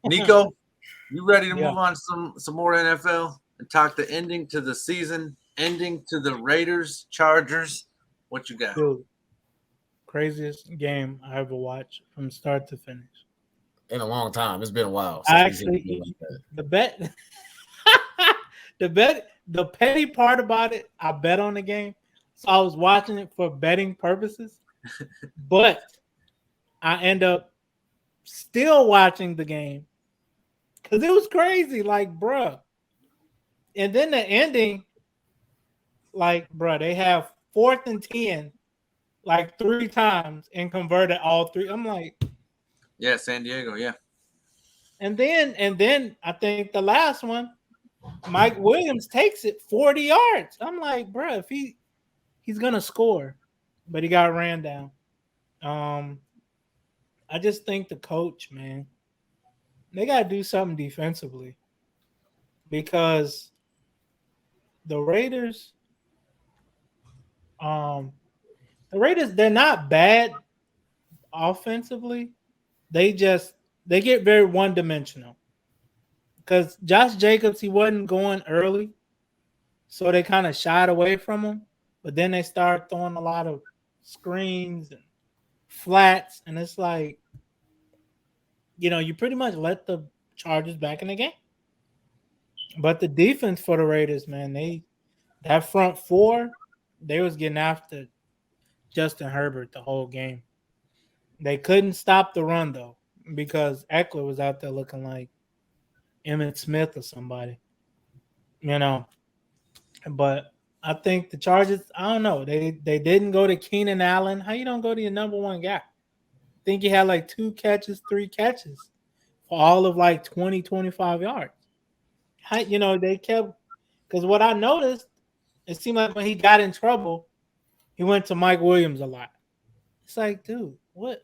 Nico, you ready to Yeah, move on to some more NFL and talk the ending to the season, ending to the Raiders, Chargers? What you got? dude, craziest game I ever watched from start to finish. In a long time. It's been a while since I we've seen anything actually like that. the bet, the petty part about it, I bet on the game, so I was watching it for betting purposes, but I end up still watching the game because it was crazy, like bruh. And then the ending, like bruh, they have 4th and 10 like 3 times and converted all three. I'm like, Yeah, San Diego. Yeah. and then I think the last one, Mike Williams takes it 40 yards. I'm like, bro, if he's gonna score, but he got ran down. Um, I just think the coach, man, they gotta do something defensively because the Raiders, um, they're not bad offensively. They get very one dimensional because Josh Jacobs, he wasn't going early, so they kind of shied away from him. But then they started throwing a lot of screens and flats, and it's like, you pretty much let the Chargers back in the game. But the defense for the Raiders, man, that front four, they was getting after Justin Herbert the whole game. They couldn't stop the run though because Eckler was out there looking like Emmett Smith or somebody, you know. But I think the Chargers, I don't know, they didn't go to Keenan Allen. How you don't go to your number one guy? I think he had like 2 catches, 3 catches for all of like 20, 25 yards. They kept, because what I noticed, it seemed like when he got in trouble, he went to Mike Williams a lot. It's like, dude, what?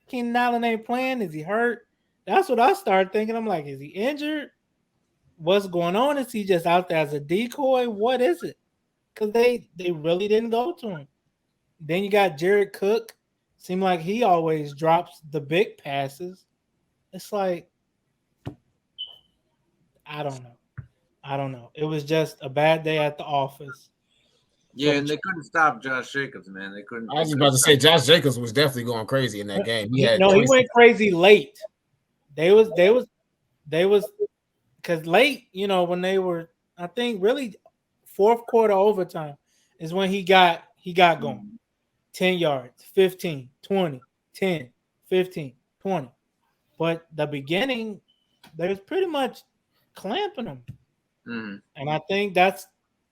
Keenan Allen ain't playing. Is he hurt? That's what I started thinking. I'm like, is he injured? What's going on? Is he just out there as a decoy? What is it? Because they really didn't go to him. Then you got Jared Cook. Seemed like he always drops the big passes. It's like, I don't know. I don't know. It was just a bad day at the office Yeah, for the. and they couldn't stop Josh Jacobs, man. They couldn't. I They was couldn't about to stop. say Josh Jacobs was definitely going crazy in that game. He He, had no, he 26. went crazy late. They was because late. When they were, I think really fourth quarter overtime is when he got going. 10 yards, 15, 20, 10, 15, 20. But the beginning, they was pretty much clamping him. Mm-hmm. And I think that's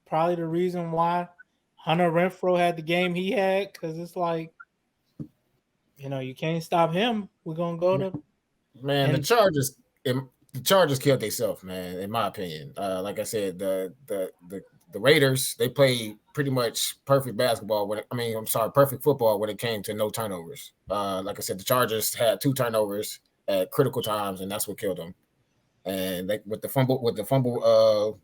probably the reason why Hunter Renfro had the game he had, because it's like, you can't stop him. We're gonna go to Man, and the Chargers killed themselves, man. In my opinion, like I said, the Raiders, they played pretty much perfect basketball. I'm sorry, perfect football when it came to no turnovers. Like I said, the Chargers had 2 turnovers at critical times, and that's what killed them. And they, with the fumble,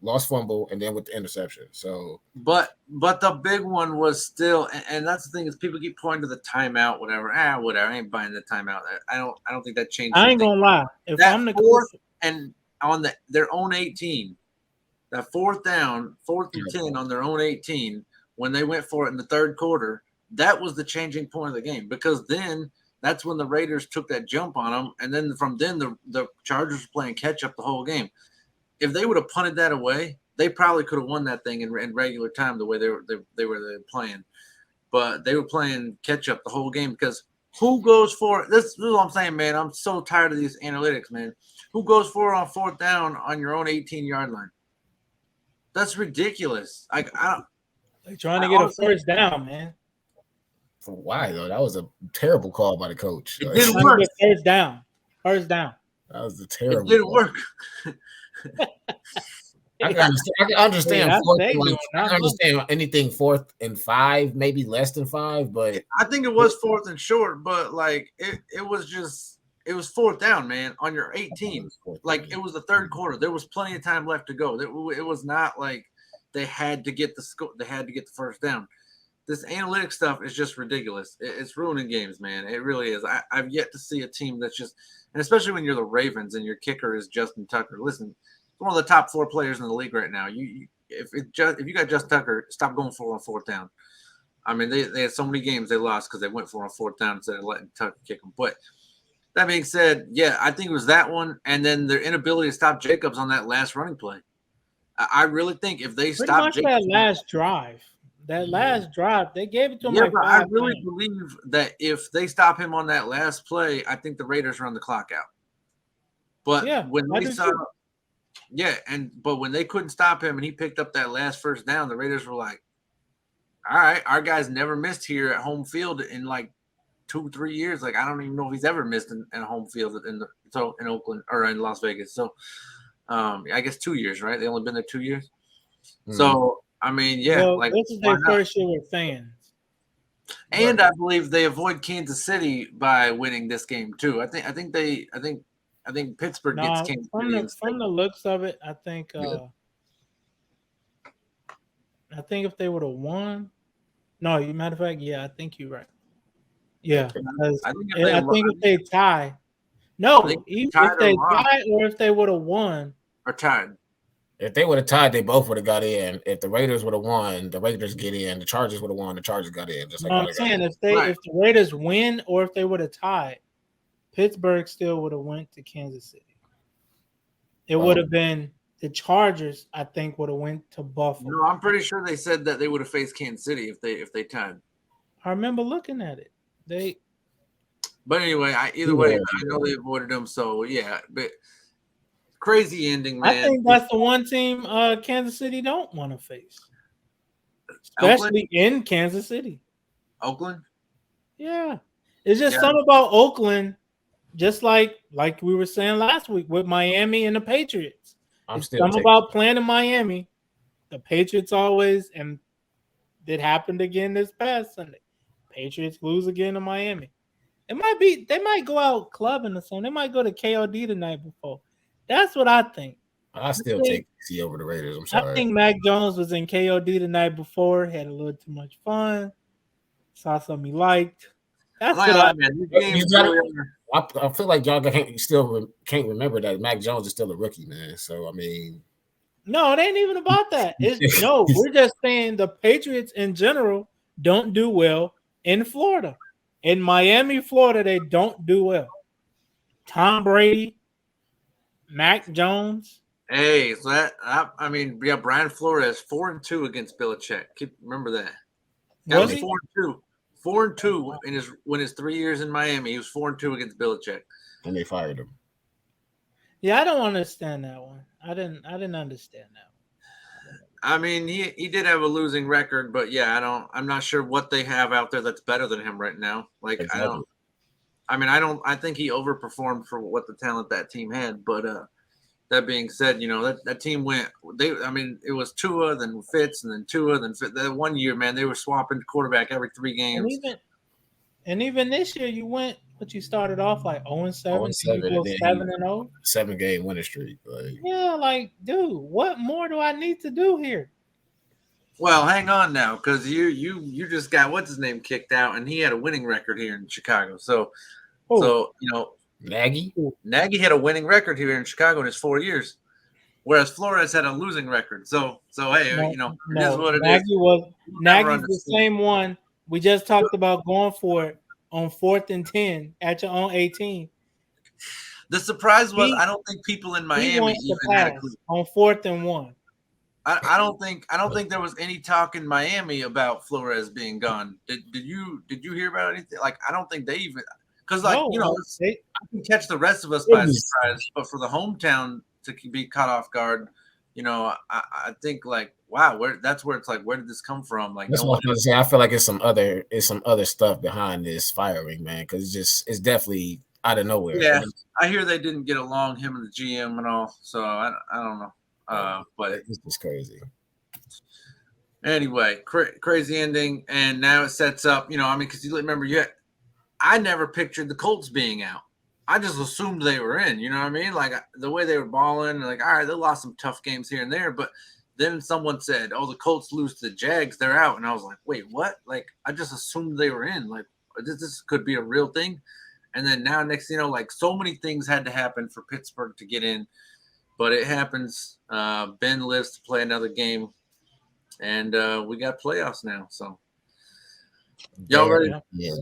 lost fumble, and then with the interception. So But the big one was still, and that's the thing is people keep pointing to the timeout, whatever. Whatever. I ain't buying the timeout. I don't think that changed I ain't anything. gonna lie. If That I'm the fourth coach, and on their own 18, that fourth down, fourth and yeah, 10 on their own 18, when they went for it in the third quarter, that was the changing point of the game because then that's when the Raiders took that jump on them, and then from then the Chargers were playing catch up the whole game. If they would have punted that away, they probably could have won that thing in regular time the way they were playing. But they were playing catch up the whole game because who goes for it? This is what I'm saying, man. I'm so tired of these analytics, man. Who goes for it on fourth down on your own 18-yard line? That's ridiculous. they trying I to get a honestly, first down, man. for why though? That was a terrible call by the coach. it Like, didn't Trying to work. get first down. First down. that was a It terrible didn't call. work. I can Hey, understand that's fourth they and like doing, I not can me. understand anything 4th and 5, maybe less than 5, but I think it was fourth and short, but like it was just it was fourth down, man, on your I thought it 18. was fourth Like down. it was the third quarter. There was plenty of time left to go. It was not like they had to get the first down. this analytic stuff is just ridiculous. It's ruining games, man. It really is. I've yet to see a team that's just, and especially when you're the Ravens and your kicker is Justin Tucker. Listen, one of the top 4 players in the league right now. If you got Justin Tucker, stop going for on 4th down. I mean, they had so many games they lost because they went for on 4th down instead of letting Tucker kick them. But that being said, yeah, I think it was that one, and then their inability to stop Jacobs on that last running play. I really think if they Pretty stopped much Jacobs, that last drive, they gave it to him yeah, like but I 5 really times. believe that if they stop him on that last play, I think the Raiders run the clock out. But Yeah, when I they do saw, too. yeah, but when they couldn't stop him and he picked up that last first down, the Raiders were like, "All right, our guy's never missed here at home field in like 2-3 years. Like I don't even know if he's ever missed in home field in Oakland or in Las Vegas. So, I guess 2 years, right? They only been there 2 years. Mm. So I mean, yeah, Well, like this is why their not? first year with fans. And I believe they avoid Kansas City by winning this game too. I think Pittsburgh gets No, Kansas from City the instead. looks of it, I think Yeah. if they would have won, no, you matter of fact, yeah, I think you're right. Yeah, because I think if they I think if they tie, no, I think even tied if or they lost tie or if they would have won, or tied. If they would have tied, they both would have got in. If the Raiders would have won, the Raiders get in. The Chargers would have won, the Chargers got in. Just like no, how I'm they got saying in. if the Raiders win or if they would have tied, Pittsburgh still would have went to Kansas City. It would have been the Chargers, I think, would have went to Buffalo. No, I'm pretty sure they said that they would have faced Kansas City if they tied. I remember looking at it. But anyway, either way, I know they avoided them. So yeah, but crazy ending, man. I think that's the one team Kansas City don't want to face, especially in Kansas City. Oakland. Yeah, it's just something about Oakland. Just like we were saying last week with Miami and the Patriots. It's something about playing in Miami. The Patriots always, and it happened again this past Sunday. Patriots lose again to Miami. It might be they might go out clubbing or something. They might go to KOD the night before. That's what I think. I still take KC over the Raiders. I'm sorry. I think Mac Jones was in KOD the night before, had a little too much fun, saw something he liked. That's what I feel like y'all can't remember that Mac Jones is still a rookie, man. So I mean, no, it ain't even about that. We're just saying the Patriots in general don't do well in Florida. In Miami, Florida, they don't do well. Tom Brady, Mac Jones. Hey, so Brian Flores 4-2 against Belichick. Remember that. That was 4-2. 4-2 in his 3 years in Miami. He was 4-2 against Belichick, and they fired him. Yeah, I don't understand that one. I didn't understand that one. I mean, he did have a losing record, but yeah, I'm not sure what they have out there that's better than him right now. Like exactly. I think he overperformed for what the talent that team had, but that being said, that team went. It was Tua, then Fitz, and then Tua, then Fitz. That 1 year, man, they were swapping quarterback every 3 games. And even this year, you started off like 0-7, 7-0, 7-game winning streak. Dude, what more do I need to do here? Well, hang on now, because you just got what's his name kicked out, and he had a winning record here in Chicago. So Nagy had a winning record here in Chicago in his 4 years, whereas Flores had a losing record. So hey, it is what it is. Nagy's the same one we just talked about going for it on 4th and 10 at your own 18. The surprise was I don't think people in Miami even had a clue. On 4th and 1. I don't think there was any talk in Miami about Flores being gone. Did you hear about anything? Like I don't think they even because I can catch the rest of us by surprise, but for the hometown to be caught off guard, I think like wow, that's where it's like where did this come from? Like that's what I was saying. I feel like it's some other stuff behind this firing, man, because it's definitely out of nowhere. Yeah, I hear they didn't get along, him and the GM and all. So I don't know. But it's just crazy. Anyway, crazy ending, and now it sets up. Because you remember, I never pictured the Colts being out. I just assumed they were in. You know what I mean? Like the way they were balling, like all right, they lost some tough games here and there, but then someone said, "Oh, the Colts lose to the Jags, they're out," and I was like, "Wait, what?" Like I just assumed they were in. Like this could be a real thing. And then now, next thing you know, like so many things had to happen for Pittsburgh to get in, but it happens. Ben lives to play another game, and we got playoffs now. So y'all ready? Yeah.